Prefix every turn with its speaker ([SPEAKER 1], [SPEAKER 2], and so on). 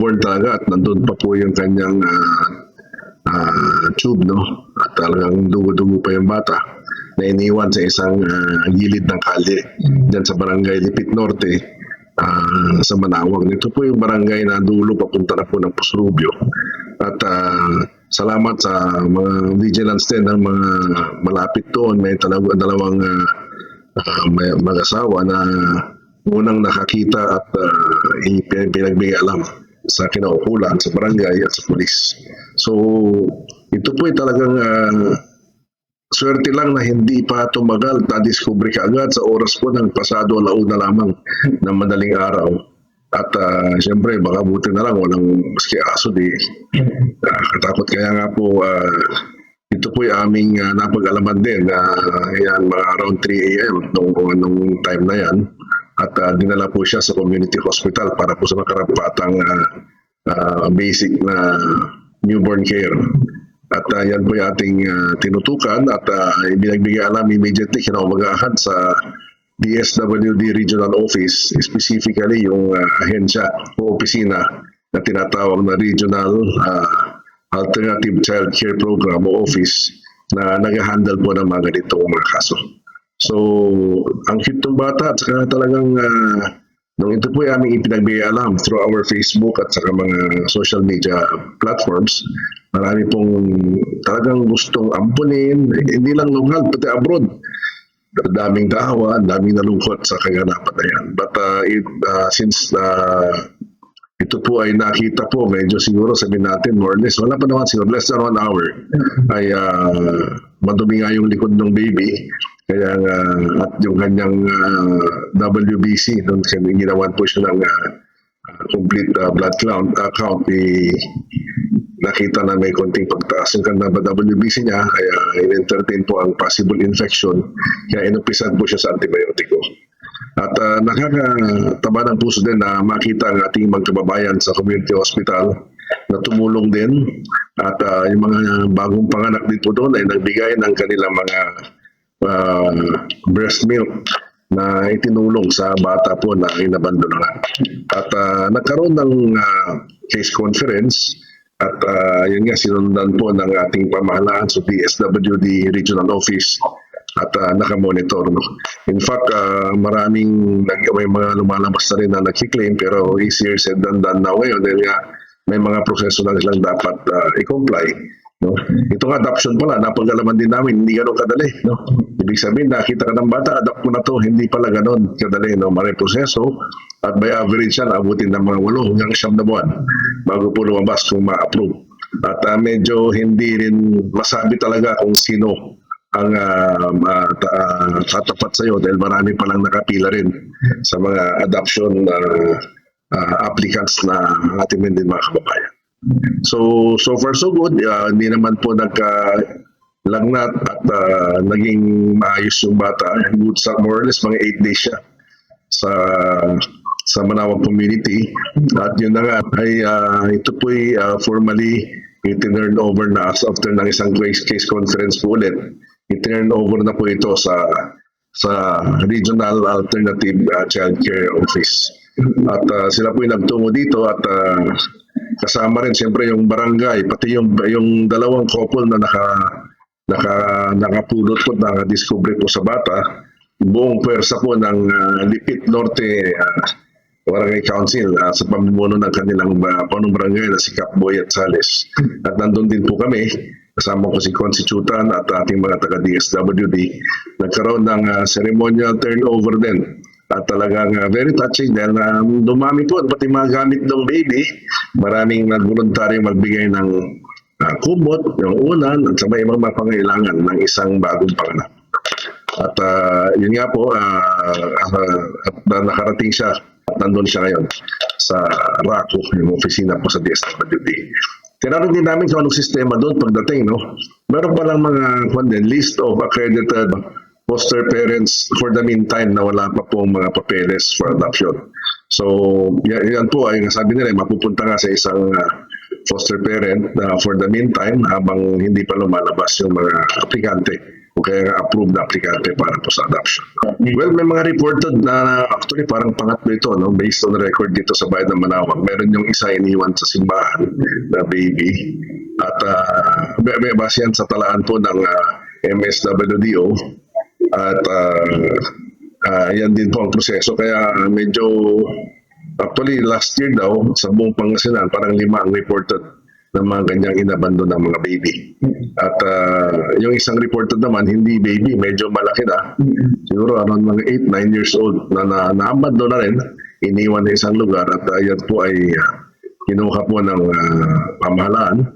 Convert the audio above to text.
[SPEAKER 1] born talaga at nandun pa po yung kanyang tube, no? At talagang dugo-dugo pa yung bata na iniwan sa isang gilid ng kalye dyan sa barangay Lipit Norte sa Manawag. Ito po yung barangay na dulo papunta na po ng Pusrubyo. At salamat sa mga vigilance din ng mga malapit doon. May dalawang mag-asawa na unang nakakita at pinagbigay alam sa kinaukulan, sa barangay at sa pulis. So, ito po ay talagang swerte lang na hindi pa tumagal, na-discover ka agad sa oras po ng pasado alauna lamang ng madaling araw. At siyempre, baka buti na lang, walang maski aso di. Katakot kaya nga po, ito po ay aming napag-alaman din yan, mga around 3 a.m. nung time na yan. At dinala po siya sa community hospital para po sa makarapatang basic na newborn care. At yan po yung ating tinutukan at ibinagbigay alam immediately kinaumagahan sa DSWD Regional Office, specifically yung ahensya o opisina na tinatawag na Regional Alternative Child Care Program o Office na nag-handle po ng mga ganitong mga kaso. So, ang cute ng bata at saka talagang nung ito po ay aming ipinagbigay alam through our Facebook at saka mga social media platforms, marami pong talagang gustong ampunin, hindi lang lokal, pati abroad. Daming dahawa, daming nalungkot sa kaganapan na yan. But since ito po ay nakita po, medyo siguro sabihin natin more or less, wala pa naman siguro, less than 1 hour, ay madumi nga yung likod ng baby. Kaya at yung kanyang WBC, nung ginawan po siya ng complete blood count, nakita na may konting pagtaas yung kanyang WBC niya, kaya in-entertain po ang possible infection, kaya inupisan po siya sa antibiotiko. At nakakataba ng puso din na makita ang ating mga kababayan sa community hospital na tumulong din at yung mga bagong panganak din po doon ay nagbigay ng kanilang mga breast milk na itinulong sa bata po na inabandonan. At nagkaroon ng case conference at yun nga sinundan po ng ating pamahalaan sa DSWD Regional Office at nakamonitor. No? In fact, may mga lumalabas na rin na nagkiklaim pero easier said than done now ngayon dahil nga may mga proseso na silang dapat i-comply. No? Ito nga adoption pala, napag-alaman din namin, hindi gano'ng kadali. No? Ibig sabihin, nakita ka ng bata, adopt mo na to, hindi pala gano'n kadali. No? Maraming proseso at by average yan, abutin ng mga 8 hanggang 9 na buwan bago po lumabas kung ma-approve. At medyo hindi rin masabi talaga kung sino ang tatapat sa'yo dahil marami palang nakapila rin sa mga adoption applicants na ating din mga kababayan. So far so good, hindi naman po nagka-lagnat at naging maayos yung bata. More or less mga 8 days siya sa Manawag community. At yun na nga, ay ito po ay formally i-turn over na after ng isang case conference po ulit. I-turn over na po ito sa Regional Alternative Child Care Office. At sila po yung nagtungo dito at kasama rin siyempre yung barangay, pati yung dalawang couple na nakapulot po, nakadiscover po sa bata, buong pwersa po ng Lipit Norte Barangay Council sa pamumuno ng kanilang panong barangay na si Capboy at Sales. At nandun din po kami, kasama ko si Constitutan at ating mga taga-DSWD, nagkaroon ng ceremonial turnover din. At talagang very touching dahil dumami po, pati mga gamit ng baby, maraming nag-voluntaryo magbigay ng kumot, yung unan, at sa may mga pangailangan ng isang bagong panganak. At yun nga po, nakarating siya at nandun siya ngayon sa RACO, yung opisina po sa DSWD. Tinanong din namin kung anong sistema doon pagdating, no? Meron palang mga list of accredited foster parents for the meantime na wala pa pong mga papeles for adoption. So, yan po ay sabi nila, mapupunta nga sa isang foster parent for the meantime habang hindi pa lumalabas yung mga aplikante o kaya nga approved na aplikante para po sa adoption. Well, may mga reported na actually parang pangatlo ito, no? Based on record dito sa bayan ng Manawag. Meron yung isa iniwan sa simbahan na baby. At base yan sa talaan po ng MSWDO. At yan din po ang proseso. Kaya medyo, actually last year daw, sa buong Pangasinan, parang 5 ang reported ng mga ganyang inabandon ng mga baby. At yung isang reported naman, hindi baby, medyo malaki na. Siguro around mga 8-9 years old na naabandon na rin, iniwan na isang lugar at yan po ay kinuha po ng pamahalaan